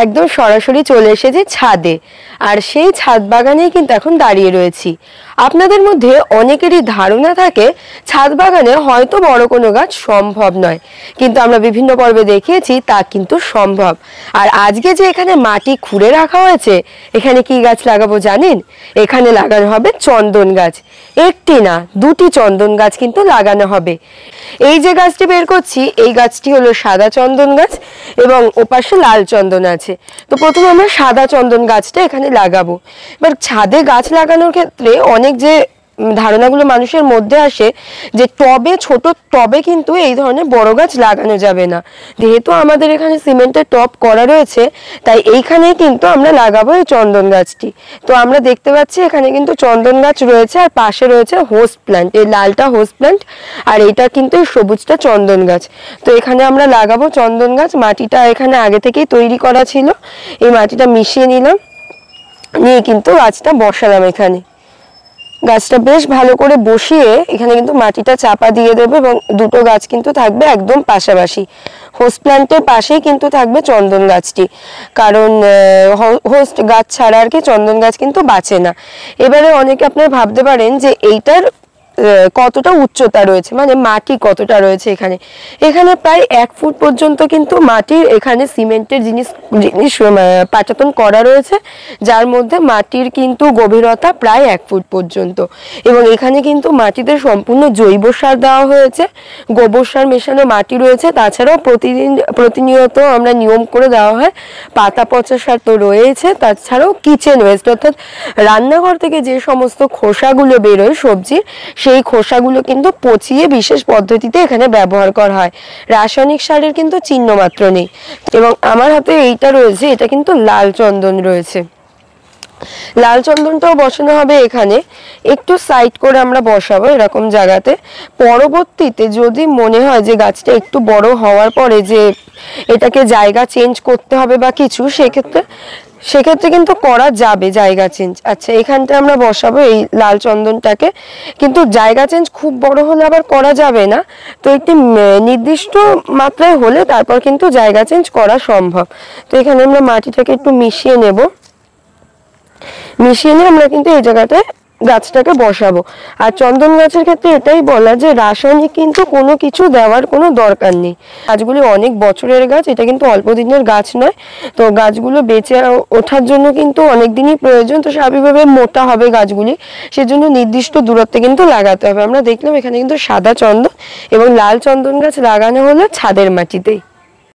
একদম সরাসরি চলে এসেছি ছাদে। আর সেই ছাদ বাগানেই কিন্তু এখন দাঁড়িয়ে রয়েছি। আপনাদের মধ্যে অনেকেরই ধারণা থাকে ছাদ বাগানে হয়তো বড় কোনো গাছ সম্ভব নয়, কিন্তু আমরা বিভিন্ন পর্বে দেখিয়েছি তা কিন্তু সম্ভব। আর আজকে যে এখানে মাটি খুঁড়ে রাখা হয়েছে, এখানে কি গাছ লাগাবো জানেন? এখানে লাগানো হবে চন্দন গাছ। একটি না, দুটি চন্দন গাছ কিন্তু লাগানো হবে। এই যে গাছটি বের করছি, এই গাছটি হলো সাদা চন্দন গাছ এবং ওপাশে লাল চন্দন আছে। তো প্রথমে আমরা সাদা চন্দন গাছটা এখানে লাগাবো। এবার ছাদে গাছ লাগানোর ক্ষেত্রে অনেক যে ধারণাগুলো মানুষের মধ্যে আসে যে টবে, ছোট টবে কিন্তু এই ধরনের বড় গাছ লাগানো যাবে না। যেহেতু আমাদের এখানে সিমেন্টের টব করা রয়েছে, তাই এইখানেই কিন্তু আমরা লাগাবো এই চন্দন গাছটি। তো আমরা দেখতে পাচ্ছি এখানে কিন্তু চন্দন গাছ রয়েছে, আর পাশে রয়েছে হোস্ট প্ল্যান্ট। এই লালটা হোস্ট প্ল্যান্ট আর এইটা কিন্তু সবুজটা চন্দন গাছ। তো এখানে আমরা লাগাবো চন্দন গাছ। মাটিটা এখানে আগে থেকেই তৈরি করা ছিল, এই মাটিটা মিশিয়ে নিলাম, নিয়ে কিন্তু গাছটা বসালাম। এখানে গাছটা বেশ ভালো করে বসিয়ে এখানে কিন্তু মাটিটা চাপা দিয়ে দেবো এবং দুটো গাছ কিন্তু থাকবে একদম পাশাপাশি। হোস্ট প্ল্যান্টের পাশেই কিন্তু থাকবে চন্দন গাছটি, কারণ হোস্ট গাছ ছাড়া আর কি চন্দন গাছ কিন্তু বাঁচে না। এবারে অনেকে আপনারা ভাবতে পারেন যে এইটার কতটা উচ্চতা রয়েছে, মানে মাটি কতটা রয়েছে। এখানে এখানে প্রায় 1 ফুট পর্যন্ত কিন্তু মাটির এখানে সিমেন্টের জিনিস পাটাতন করা রয়েছে, যার মধ্যে মাটির কিন্তু গভীরতা প্রায় 1 ফুট পর্যন্ত। এবং এখানে কিন্তু মাটিতে সম্পূর্ণ জৈব সার দেওয়া হয়েছে, গোবর সার মেশানো মাটি রয়েছে। তাছাড়াও প্রতিনিয়ত আমরা নিয়ম করে দেওয়া হয় পাতা পচা সার তো রয়েছে। তাছাড়াও কিচেন ওয়েস্ট, অর্থাৎ রান্নাঘর থেকে যে সমস্ত খোসাগুলো বেরোয় সবজির, সেই খোসাগুলো কিন্তু পচিয়ে বিশেষ পদ্ধতিতে এখানে ব্যবহার করা হয়। রাসায়নিক সারের কিন্তু চিহ্ন মাত্র নেই। এবং আমার হাতে এইটা রয়েছে, এটা কিন্তু লাল চন্দন রয়েছে। লাল চন্দনটাও বসানো হবে এখানে, একটু সাইড করে আমরা বসাবো এরকম জায়গাতে। পরবর্তীতে যদি মনে হয় যে গাছটা একটু বড় হওয়ার পরে যে এটাকে জায়গা চেঞ্জ করতে হবে বা কিছু, সেক্ষেত্রে কিন্তু করা যাবে জায়গা চেঞ্জ। আচ্ছা, এখানটা আমরা বসাবো এই লাল চন্দনটাকে, কিন্তু জায়গা চেঞ্জ খুব বড় হলে আবার করা যাবে না। তো একটি নির্দিষ্ট মাত্রায় হলে তারপর কিন্তু জায়গা চেঞ্জ করা সম্ভব। তো এখানে আমরা মাটিটাকে একটু মিশিয়ে নেব, মিশিয়ে নিয়ে আমরা কিন্তু এই জায়গাটায় গাছটাকে বসাবো। আর চন্দন গাছের ক্ষেত্রে এটাই বলা যে রাসায়নিক কিন্তু কোনো কিছু দেওয়ার কোনো দরকার নেই। গাছগুলি অনেক বছরের গাছ, এটা কিন্তু অল্প দিনের গাছ নয়। তো গাছগুলো বেঁচে ওঠার জন্য কিন্তু অনেক দিনই প্রয়োজন। তো স্বাভাবিকভাবে মোটা হবে গাছগুলি, সেজন্য নির্দিষ্ট দূরত্বে কিন্তু লাগাতে হবে। আমরা দেখলাম এখানে কিন্তু সাদা চন্দন এবং লাল চন্দন গাছ লাগানো হলো ছাদের মাটিতেই।